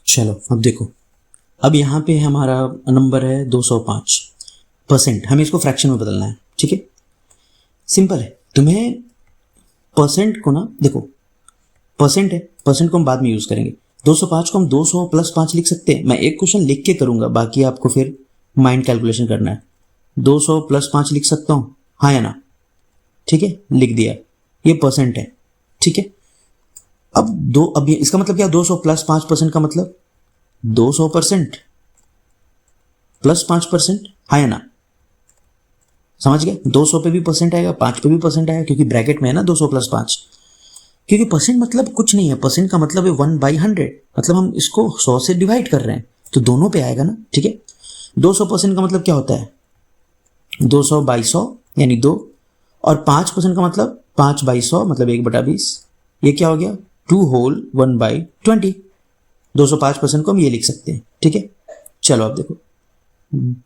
चलो अब देखो, अब यहाँ पे हमारा नंबर है 205%। हमें इसको फ्रैक्शन में बदलना है, ठीक है। सिंपल है, तुम्हें परसेंट को ना देखो, परसेंट है, परसेंट को हम बाद में यूज करेंगे। 205 को हम 200 प्लस 5 लिख सकते हैं। मैं एक क्वेश्चन लिख के करूंगा, बाकी आपको फिर माइंड कैलकुलेशन करना है। 200 प्लस 5 लिख सकता हूं, हाँ या ना? ठीक है, लिख दिया, ये परसेंट है, ठीक है। अब ये इसका मतलब क्या? 200 प्लस 5% का मतलब 200% प्लस 5%, हाँ या ना? समझ गए? 200 पे भी परसेंट आएगा, 5 पे भी परसेंट आएगा, क्योंकि ब्रैकेट में है ना 200 प्लस 5। क्योंकि परसेंट मतलब कुछ नहीं है, परसेंट का मतलब है 1/100, मतलब हम इसको 100 से डिवाइड कर रहे हैं, तो दोनों पे आएगा ना, ठीक है। 200% का मतलब क्या होता है? 200/100 यानी 2, और 5% का मतलब 5/100 मतलब 1/20। ये क्या हो गया? 2 होल 1/20। 205% को हम ये लिख सकते हैं, ठीक है। चलो अब देखो,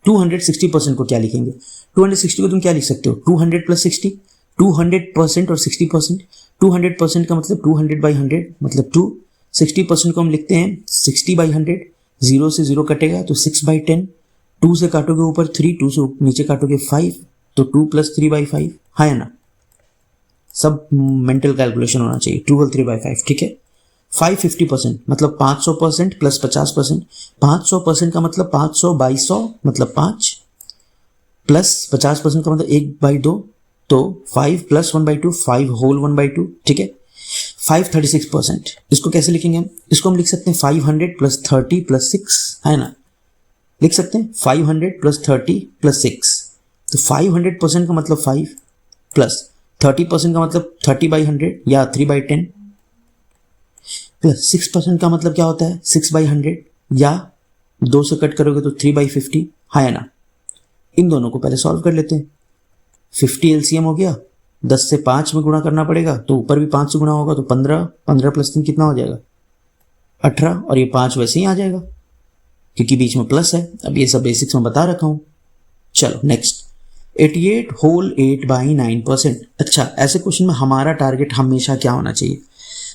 260% को क्या लिखेंगे? 260 को तुम क्या लिख सकते हो? 200 प्लस 60, 200% और 60%। 200% का मतलब 200/100 मतलब 2। 60% को हम लिखते हैं 60/100। 0 से 0 कटेगा तो 6/10। 2 से काटोगे ऊपर 3, 2 से नीचे काटोगे 5, तो 2 प्लस 3/5, हाँ या ना? सब मेंटल कैलकुलेशन होना चाहिए। 2 और 3/5, ठीक है। 550% मतलब 500% प्लस 50%। 500% का मतलब 500/100 मतलब 5, प्लस 50% का मतलब 1/2, तो 5 प्लस 1/2, 5 होल 1/2, ठीक है। 536%, इसको कैसे लिखेंगे हम? इसको हम लिख सकते हैं 500 प्लस 30 प्लस 6, है ना? लिख सकते हैं 500 प्लस 30 प्लस 6। तो 500% का मतलब 5 प्लस 30% का मतलब 30/100 या 3/10, प्लस 6% का मतलब क्या होता है? 6/100 या 2 से कट करोगे तो 3/50, हाँ या ना? इन दोनों को पहले सॉल्व कर लेते हैं। 50 एलसीएम हो गया, 10 से 5 में गुणा करना पड़ेगा, तो ऊपर भी 5 से गुणा होगा तो 15, 15 प्लस 3 कितना हो जाएगा? 18, और ये 5 वैसे ही आ जाएगा क्योंकि बीच में प्लस है। अब ये सब बेसिक्स में बता रखा हूं। चलो नेक्स्ट, 88 होल 8/9%। अच्छा, ऐसे क्वेश्चन में हमारा टारगेट हमेशा क्या होना चाहिए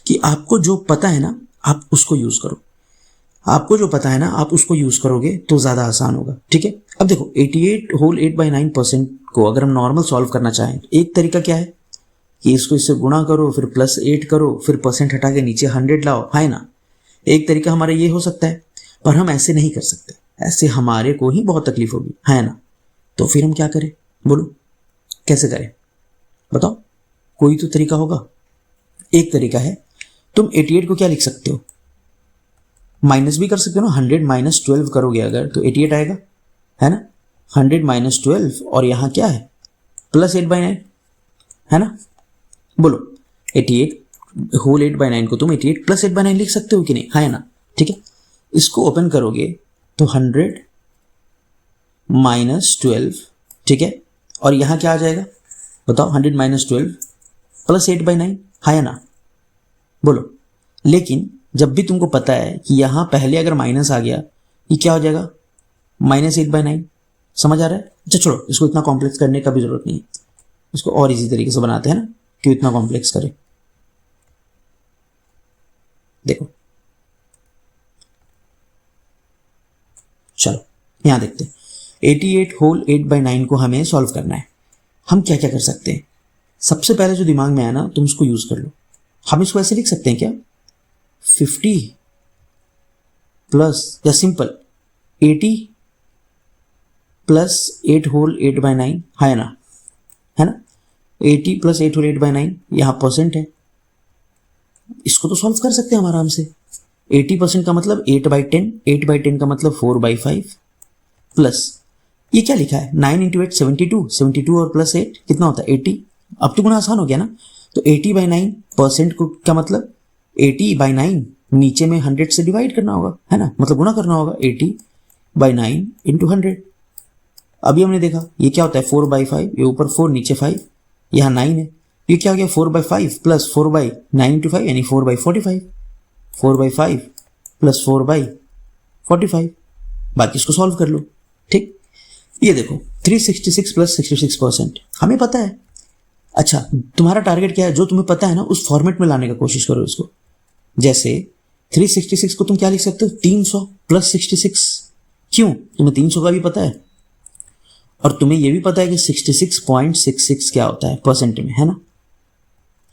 कि आपको जो पता है ना, आप उसको यूज करो। आपको जो पता है ना, आप उसको यूज करोगे तो ज्यादा आसान होगा, ठीक है। अब देखो, 88 होल 8/9% को अगर हम नॉर्मल सॉल्व करना चाहें तो एक तरीका क्या है कि इसको इससे गुणा करो, फिर प्लस 8 करो, फिर परसेंट हटा के नीचे 100 लाओ, है ना? एक तरीका हमारा ये हो सकता है, पर हम ऐसे नहीं कर सकते, ऐसे हमारे को ही बहुत तकलीफ होगी, है ना? तो फिर हम क्या करें? बोलो, कैसे करें? बताओ, कोई तो तरीका होगा। एक तरीका है, तुम 88 को क्या लिख सकते हो? माइनस भी कर सकते हो ना। 100 माइनस 12 करोगे अगर तो 88 आएगा, है ना? 100 माइनस 12, और यहां क्या है? प्लस 8/9, है ना? बोलो, 88 होल 8/9 को तुम 88 प्लस 8/9 लिख सकते हो कि नहीं, है ना? ठीक है। इसको ओपन करोगे तो 100 माइनस 12, ठीक है, और यहां क्या आ जाएगा? बताओ, 100 माइनस 12 प्लस 8/9, है ना? बोलो। लेकिन जब भी तुमको पता है कि यहां पहले अगर माइनस आ गया, ये क्या हो जाएगा? -8/9। समझ आ रहा है? अच्छा छोड़ो, इसको इतना कॉम्प्लेक्स करने का भी जरूरत नहीं है, इसको और इजी तरीके से बनाते हैं ना, क्यों इतना कॉम्प्लेक्स करें। देखो, चलो यहां देखते हैं। 88 होल 8/9 को हमें सॉल्व करना है। हम क्या क्या कर सकते हैं? सबसे पहले जो दिमाग में आया ना, तुम उसको यूज कर लो। हम इसको ऐसे लिख सकते हैं क्या? 50 प्लस, या सिंपल 80 प्लस 8 होल 8/9, है ना? है ना? 80 प्लस 8 होल 8/9, यहां परसेंट है, इसको तो सॉल्व कर सकते हैं हम आराम से। 80% का मतलब 8/10, 8/10 का मतलब 4/5, प्लस ये क्या लिखा है? 9 इंटू 8 72, 72 और प्लस 8 कितना होता है? 80। अब तो गुना आसान हो गया ना। तो 80/9 परसेंट को क्या मतलब? 80/9 नीचे में 100 से डिवाइड करना होगा, है ना? मतलब गुना करना होगा। 80/9 इंटू 100। अभी हमने देखा ये क्या होता है? 4/5, ये ऊपर 4 नीचे 5, यहाँ 9 है, ये क्या हो गया? 4/5 प्लस 4/9 इंटू 5 यानी 4/45। 4/5 प्लस 4/45, बाकी इसको सॉल्व कर लो। ठीक, ये देखो 366 प्लस 66%, हमें पता है। अच्छा, तुम्हारा टारगेट क्या है? जो तुम्हें पता है ना, उस फॉर्मेट में लाने का कोशिश करो इसको। जैसे 366 को तुम क्या लिख सकते हो, 300 प्लस 66। क्यों, तुम्हें 300 का भी पता है और तुम्हें यह भी पता है कि 66.66 क्या होता है परसेंट में, है ना।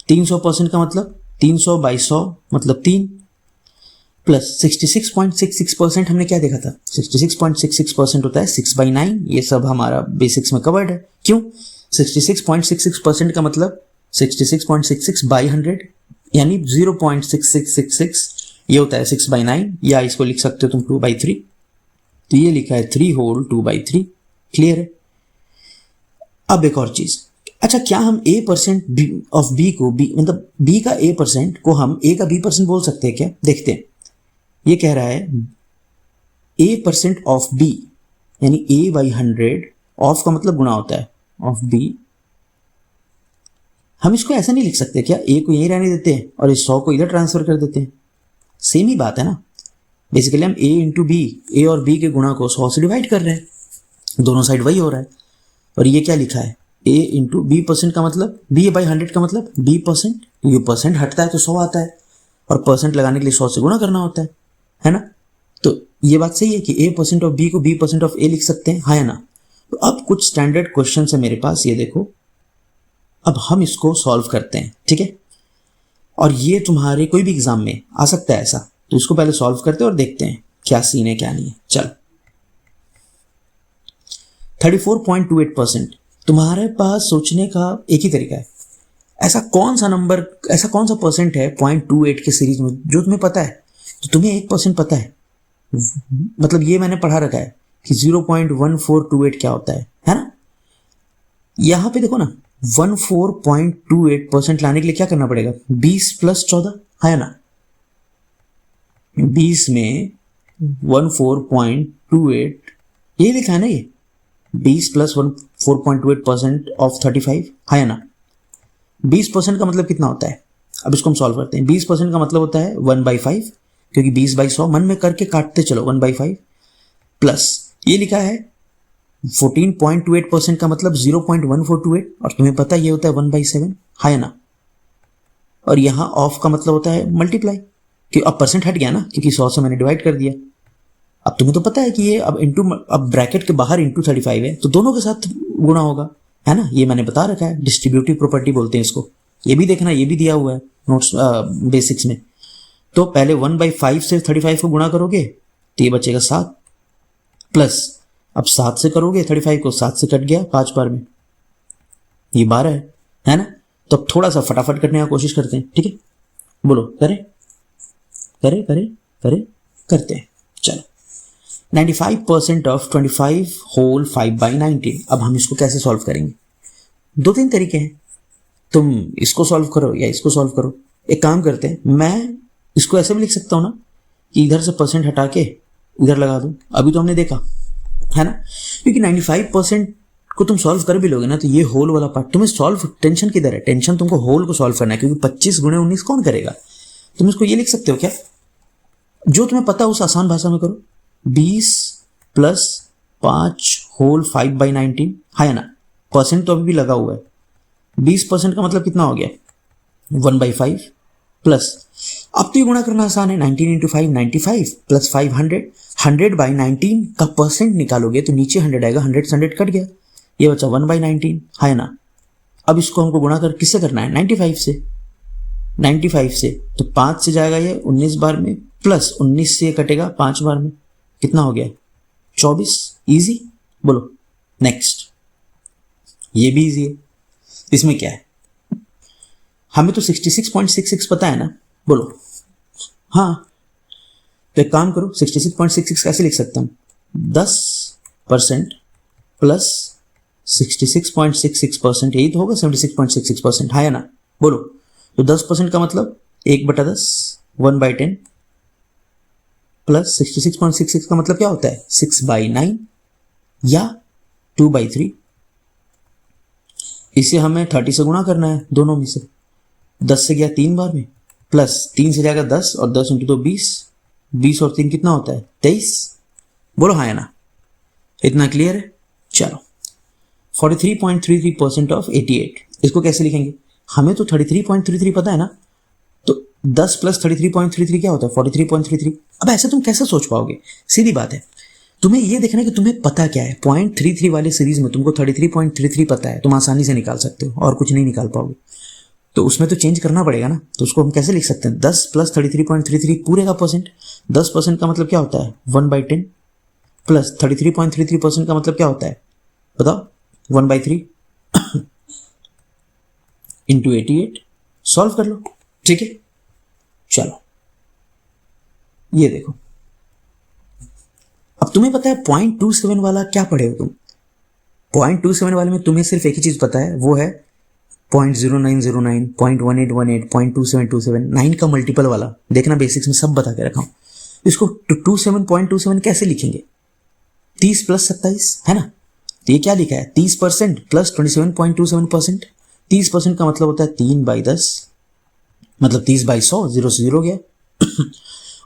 300% का मतलब 300 बाई 100 मतलब 3, प्लस 66.66% हमने क्या देखा था, 66.66% होता है 6/9। ये सब हमारा बेसिक्स में कवर्ड है। क्यों, 66.66% का मतलब 66.66 बाई 100 यानी 0.6666, ये होता है 6/9, या इसको लिख सकते हो तुम 2/3। तो ये लिखा है 3 होल 2/3। क्लियर है। अब एक और चीज, अच्छा क्या हम a% ऑफ b को मतलब b का a% को हम a का b% बोल सकते हैं क्या? देखते हैं। ये कह रहा है a% ऑफ b यानी a/100, ऑफ का मतलब गुणा होता है ऑफ b। हम इसको ऐसा नहीं लिख सकते क्या, a को यहीं रहने देते हैं और इस 100 को इधर ट्रांसफर कर देते हैं? सेम ही बात है ना। बेसिकली हम a इंटू बी, a और b के गुणा को 100 से डिवाइड कर रहे हैं, दोनों साइड वही हो रहा है। और ये क्या लिखा है, a इंटू b% का मतलब b/100 का मतलब b%, ये परसेंट हटता है तो 100 आता है और परसेंट लगाने के लिए 100 से गुणा करना होता है ना। तो ये बात सही है कि a% ऑफ b को b% ऑफ a लिख सकते हैं, हाँ या ना। तो अब कुछ स्टैंडर्ड क्वेश्चन है मेरे पास, ये देखो। अब हम इसको सॉल्व करते हैं, ठीक है। और ये तुम्हारे कोई भी एग्जाम में आ सकता है ऐसा, तो इसको पहले सॉल्व करते हैं और देखते हैं क्या सीन है क्या नहीं है। चलो 34.28%। तुम्हारे पास सोचने का एक ही तरीका है। ऐसा कौन सा नंबर, ऐसा कौन सा परसेंट है 0.28 के सीरीज में जो तुम्हें पता है? तो तुम्हें 1% पता है, मतलब ये मैंने पढ़ा रखा है कि 0.1428 क्या होता है ना। यहां पे देखो ना, 14.28% लाने के लिए क्या करना पड़ेगा, 20 प्लस 14, है ना। 20 में 14.28 ये लिखा है ना, ये 20 प्लस 4.28% ऑफ 35, है ना। 20% का मतलब कितना होता है, अब इसको हम सॉल्व करते हैं। 20% का मतलब होता है 1/5, क्योंकि 20/100 मन में करके काटते चलो, 1/5 प्लस ये लिखा है 14.28% का मतलब 0.1428, और तुम्हें पता ये होता है 1/7, है ना। और यहां ऑफ का मतलब होता है मल्टीप्लाई, कि अब परसेंट हट गया ना, क्योंकि 100 से मैंने डिवाइड कर दिया। अब तुम्हें तो पता है कि ये अब इंटू, अब ब्रैकेट के बाहर इंटू 35 है, तो दोनों के साथ गुणा होगा, है ना। ये मैंने बता रखा है, डिस्ट्रीब्यूटिव प्रॉपर्टी बोलते हैं इसको। ये भी देखना, ये भी दिया हुआ है नोट्स बेसिक्स में। तो पहले 1/5 से 35 को गुणा करोगे तो ये बचेगा 7, प्लस अब 7 से करोगे 35 को, 7 से कट गया 5 बार में, ये 12 है ना। तो अब थोड़ा सा फटाफट करने की कोशिश करते हैं, ठीक है। बोलो, करें करें करें करें करते हैं। चलो 95% ऑफ 25 होल 5/19। अब हम इसको कैसे सॉल्व करेंगे? 2-3 तरीके हैं, तुम इसको सॉल्व करो या इसको सॉल्व करो। एक काम करते हैं, मैं इसको ऐसे भी लिख सकता हूं ना कि इधर से परसेंट हटा के इधर लगा दूं, अभी तो हमने देखा है ना। क्योंकि 95% को तुम सॉल्व कर भी लोगे ना, तो ये होल वाला पार्ट तुम्हें सॉल्व, टेंशन किधर है, टेंशन तुमको होल को सॉल्व करना है, क्योंकि 25 गुणे 19 कौन करेगा। तुम इसको ये लिख सकते हो क्या, जो तुम्हें पता है उस आसान भाषा में करो, 20 प्लस 5 होल 5/19, है ना। परसेंट तो अभी भी लगा हुआ है। 20% का मतलब कितना हो गया, 1/5 प्लस, अब तो ये गुणा करना आसान है, 19 इंटू 5 95 प्लस 500, 100/19 का परसेंट निकालोगे तो नीचे 100 आएगा, 100 से 100 कट गया, ये बचा 1/19, है ना। अब इसको हमको गुणा कर किससे करना है, 95 से, तो 5 से जाएगा ये 19 बार में, प्लस 19 से कटेगा 5 बार में, कितना हो गया 24। इजी, बोलो नेक्स्ट। ये भी इजी है, इसमें क्या है, हमें तो 66.66 पता है ना, बोलो। हाँ, तो एक काम करो, 66.66 कैसे लिख सकता हूं, 10% प्लस 66.66%, यही तो होगा 76.66%, है ना। बोलो, तो 10% का मतलब 1/10, 1/10 प्लस 66.66 का मतलब क्या होता है 6/9 या 2/3। इसे हमें 30 से गुणा करना है, दोनों में से 10 से गया 3 बार में, प्लस 3 से जाएगा 10, और 10 इंटू 2 20, 20 और 3 कितना होता है 23। बोलो हाँ या ना, इतना क्लियर है। चलो 43.33% ऑफ 88, इसको कैसे लिखेंगे, हमें तो 33.33 पता है ना, तो 10 प्लस 33.33 क्या होता है? 43.33। अब ऐसे तुम कैसे सोच पाओगे? सीधी बात है, तुम्हें ये देखना है कि तुम्हें पता क्या है। 0.33 वाले सीरीज में तुमको 33.33 पता है, तुम आसानी से निकाल सकते हो और कुछ नहीं निकाल पाओगे। तो उसमें तो चेंज करना पड़ेगा ना। तो उसको हम कैसे लिख सकते हैं? 10 प्लस 33.33 पूरे का परसेंट। 10% का मतलब क्या होता है? 1/10 प्लस 33.33% का मतलब क्या होता है बताओ? 1/3 इंटू 88। सॉल्व कर लो, ठीक है। चलो ये देखो, अब तुम्हें पता है 0.27 वाला क्या पढ़े हो तुम? 0.27 वाले में तुम्हें सिर्फ एक ही चीज पता है, वो है 0.0909, 0.1818, 0.2727, 9 का मल्टीपल वाला। देखना बेसिक्स में सब बता के रखा हूं। इसको 27.27 कैसे लिखेंगे? 30 प्लस 27 है ना। तो ये क्या लिखा है? 30% प्लस 27.27%। 30% का मतलब होता है 3/10, मतलब 30/100, 0 से 0 गया।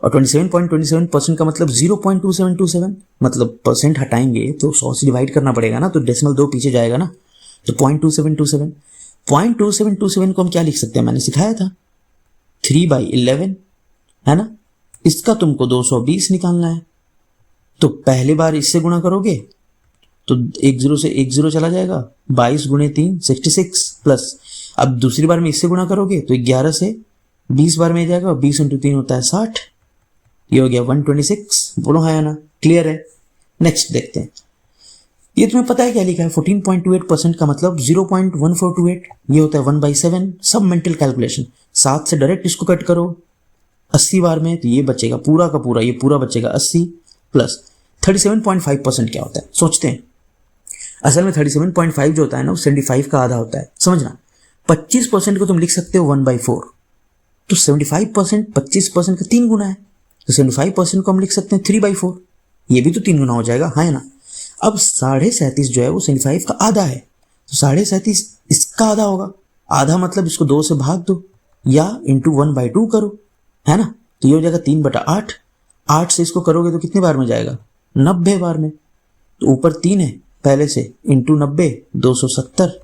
और 27.27% का मतलब 0.2727, मतलब परसेंट हटाएंगे तो 100 से डिवाइड करना पड़ेगा ना, तो डेसिमल 2 पीछे जाएगा ना, तो 0.2727। 0.2727 को हम क्या लिख सकते हैं? मैंने सिखाया था 3/11 है ना। इसका तुमको 220 निकालना है। तो पहली बार इससे गुणा करोगे तो 10 से 10 चला जाएगा, 22 गुणे 3 66 प्लस। अब दूसरी बार में इससे गुणा करोगे तो 11 से 20 बार में जाएगा, 20 इंटू 3 होता है 60। ये हो गया 126। बोलो हाँ या ना? क्लियर है। नेक्स्ट देखते हैं। ये तुम्हें पता है क्या लिखा है? 14.28% का मतलब 0.1428, ये होता है 1/7। सब मेंटल कैलकुलेशन। 7 से डायरेक्ट इसको कट करो 80 बार में, तो ये बचेगा पूरा का पूरा, ये पूरा बचेगा 80 प्लस 37.5% क्या होता है सोचते हैं। असल में 37.5 जो होता है ना, वो 75 का आधा होता है, समझना। 25% को तुम लिख सकते हो 1/4, तो 75% 25% का 3 गुना है, तो 75% को हम लिख सकते हैं 3/4। ये भी तो 3 गुना हो जाएगा, हाँ है ना। अब 37.5 जो है वो 75 का आधा है, तो 37.5 इसका आधा होगा। आधा मतलब इसको 2 से भाग दो या इंटू 1/2 करो, है ना। तो ये हो जाएगा 3/8। 8 से इसको करोगे तो कितने बार में जाएगा? 90 बार में। तो ऊपर 3 है पहले से, इंटू 90 270,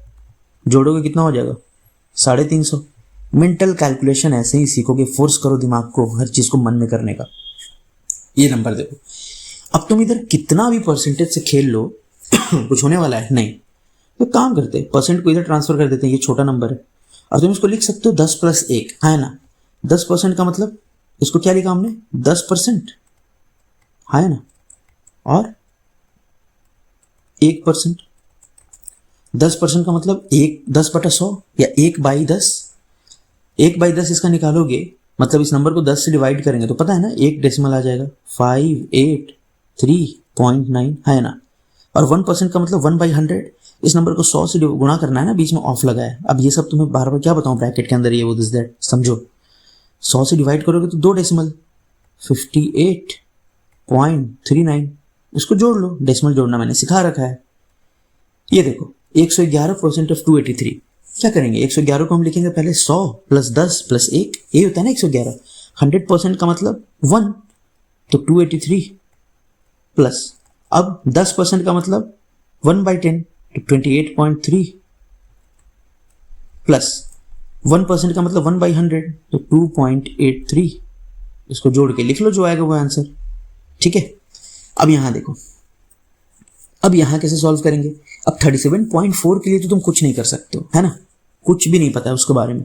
जोड़ोगे कितना हो जाएगा? 350। मेंटल कैलकुलेशन ऐसे ही सीखोगे, फोर्स करो दिमाग को हर चीज को मन में करने का। ये नंबर देखो, अब तुम इधर कितना भी परसेंटेज से खेल लो कुछ होने वाला है नहीं। तो काम करते हैं, परसेंट को इधर ट्रांसफर कर देते हैं, ये छोटा नंबर है। और तुम इसको लिख सकते हो 10 + 1, है ना। 10% का मतलब इसको क्या लिखा हमने? 10%, है ना। और 1%। 10% का मतलब 10/100 या 1/10। 1/10 इसका निकालोगे मतलब इस नंबर को 10 से डिवाइड करेंगे तो पता है ना, 1 डेसिमल आ जाएगा 583.9, है ना। और 1% का मतलब 1/100। इस नंबर को 100 से गुणा करना है ना, बीच में ऑफ लगा है। अब ये सब तुम्हें बार बार क्या बताऊं, ब्रैकेट के अंदर ये वो दिस दैट, समझो। 100 से डिवाइड करोगे तो 2 डेसिमल 58.39, उसको जोड़ लो। डेसिमल जोड़ना मैंने सिखा रखा है। ये देखो 111% ऑफ 283। क्या करेंगे? 111 को हम लिखेंगे पहले 100 + 10 + 1, ये होता है ना 111। 100% का मतलब 1, तो 283 प्लस, अब 10% का मतलब 1/10, तो 28.3 प्लस 1% का मतलब 1/100, तो 2.83। इसको जोड़ के लिख लो, जो आएगा वो आंसर, ठीक है। अब यहां देखो, अब यहां कैसे सॉल्व करेंगे? अब 37.4 के लिए तो तुम कुछ नहीं कर सकते हो, है ना, कुछ भी नहीं पता है उसके बारे में।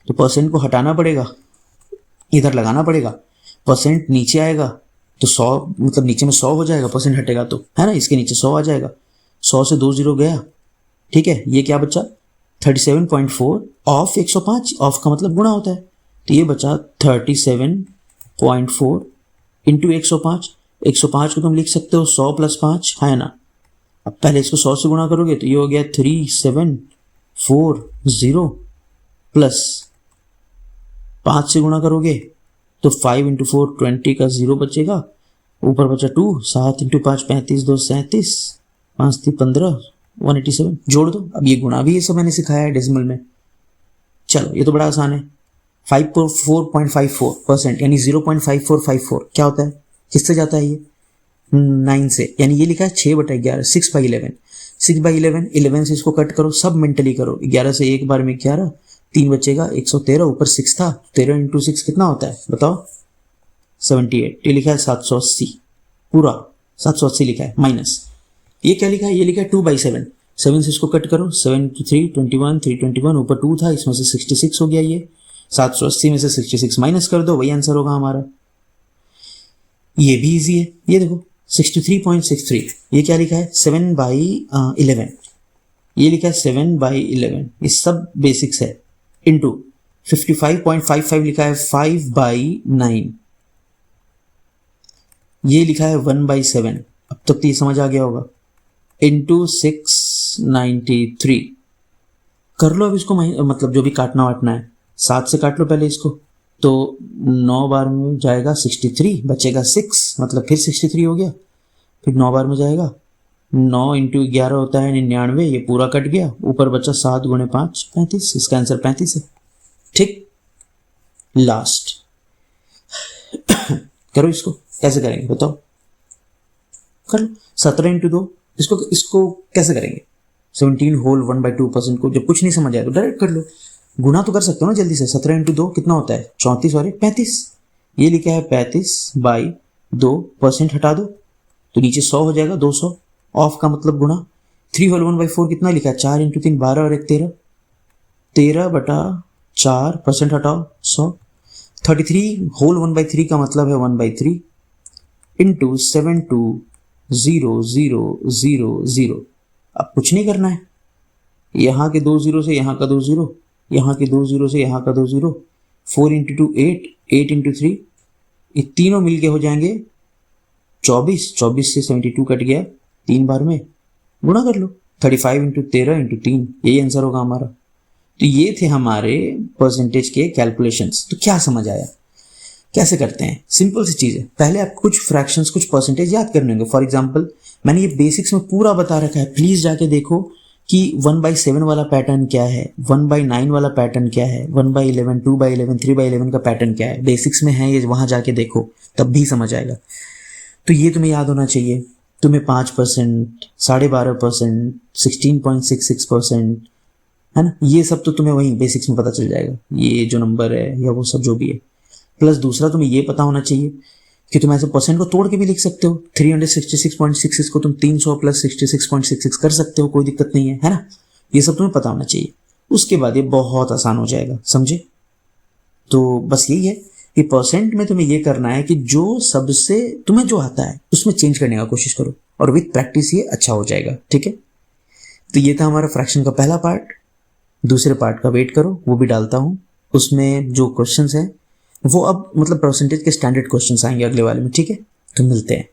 तो परसेंट को हटाना पड़ेगा, इधर लगाना पड़ेगा। परसेंट नीचे आएगा तो 100, मतलब नीचे में 100 हो जाएगा, परसेंट हटेगा तो, है ना, इसके नीचे 100 आ जाएगा। 100 से 2 0 गया, ठीक है। ये क्या बचा? 37.4 ऑफ 105, ऑफ का मतलब गुणा होता है, तो ये बचा 37.4 इंटू 105। 105 को तुम लिख सकते हो 100 + 5, है ना। अब पहले इसको 100 से गुणा करोगे तो ये हो गया 3740 प्लस 5 से गुणा करोगे तो 5 × 4 20 का 0 बचेगा, ऊपर बचा 2, 7 × 5 35, 2 37, 5 3 15, 187, जोड़ दो। अब ये गुणा भी ये सब मैंने सिखाया है डेसिमल में। चलो ये तो बड़ा आसान है। 4.54% यानी 0.5454 क्या होता है? किससे जाता है ये? 9 से, यानी ये लिखा है 6/11, 6/11। 6/11, 11 से इसको कट करो, सब मेंटली करो। 11 से एक बार में 11, 3 बचेगा 113, ऊपर 6 था, 13 इंटू 6 कितना होता है बताओ 78। ये लिखा है 780, पूरा 780 लिखा है माइनस। ये क्या लिखा है, ये लिखा है 2/7, 7 से इसको कट करो, 7 to 3 21, 321, ऊपर 2 था, इसमें से 66 हो गया। ये 780 में से 66 माइनस कर दो, वही आंसर होगा हमारा। ये भी इजी है, ये देखो 63.63। ये क्या लिखा है 7/11, ये लिखा है 7/11, ये सब बेसिक्स है। इंटू 55.55 लिखा है 5/9, ये लिखा है 1/7, अब तक तो ये समझ आ गया होगा। इंटू 693 कर लो अब इसको, मतलब जो भी काटना वाटना है 7 से काट लो पहले इसको, तो 9 बार में जाएगा 63, बचेगा 6, मतलब फिर 63 हो गया, फिर 9 बार में जाएगा 9 इंटू 11 होता है 99, ये पूरा कट गया, ऊपर बचा 7 गुणे 5 35, इसका आंसर 35 है। ठीक, लास्ट करो इसको, कैसे करेंगे बताओ, कर लो 17 इंटू 2, इसको कैसे करेंगे 17 होल 1/2% को, जब कुछ नहीं समझ आया तो डायरेक्ट कर लो, गुना तो कर सकते हो ना जल्दी से। 17 इंटू 2 कितना होता है 34 और 35, ये लिखा है 35/2, % हटा दो तो नीचे 100 हो जाएगा, 200, ऑफ का मतलब गुना। 3 होल 1/4 कितना लिखा है 4 इंटू 3 12 और 1 13, 13/4, % हटाओ 100। 33 होल 1/3 का मतलब है 1/3 इंटू 720000। अब कुछ नहीं करना है, यहाँ के 2 जीरो से यहाँ का 2 जीरो, यहाँ के 2 जीरो से यहाँ का 2 जीरो, 4 इंटू 2 8, 8 इंटू 3, ये तीनों मिलके हो जाएंगे 24, 24 से 72 कट गया 3 बार में, गुणा कर लो 35 इंटू 13 इंटू 3, यही आंसर होगा हमारा। तो ये थे हमारे परसेंटेज के कैलकुलेशंस। तो क्या समझ आया, कैसे करते हैं, सिंपल सी चीज है। पहले आप कुछ फ्रैक्शंस कुछ परसेंटेज याद करने होंगे। फॉर एग्जांपल मैंने ये बेसिक्स में पूरा बता रखा है, प्लीज जाके देखो कि 1/7 वाला पैटर्न क्या है, 1/9 वाला पैटर्न क्या है, 1/11, 2/11, 3/11 का पैटर्न क्या है, बेसिक्स में है ये, वहां जाके देखो तब भी समझ आएगा। तो ये तुम्हें याद होना चाहिए। तुम्हें 5%, 12.5%, 16.66%, है ना, ये सब तो तुम्हें वहीं बेसिक्स में पता चल जाएगा, ये जो नंबर है या वो सब जो भी है। प्लस दूसरा तुम्हें ये पता होना चाहिए कि तुम ऐसे परसेंट को तोड़ के भी लिख सकते हो। 366.66 को तुम 300 प्लस 66.66 कर सकते हो, कोई दिक्कत नहीं है ना, ये सब तुम्हें पता होना चाहिए। उसके बाद ये बहुत आसान हो जाएगा, समझे। तो बस यही है कि परसेंट में तुम्हें ये करना है कि जो सबसे तुम्हें जो आता है उसमें चेंज करने का कोशिश करो, और विद प्रैक्टिस ये अच्छा हो जाएगा। ठीक है, तो ये था हमारा फ्रैक्शन का पहला पार्ट। दूसरे पार्ट का वेट करो, वो भी डालता हूं। उसमें जो क्वेश्चंस हैं वो अब मतलब परसेंटेज के स्टैंडर्ड क्वेश्चंस आएंगे अगले वाले में। ठीक है, तो मिलते हैं।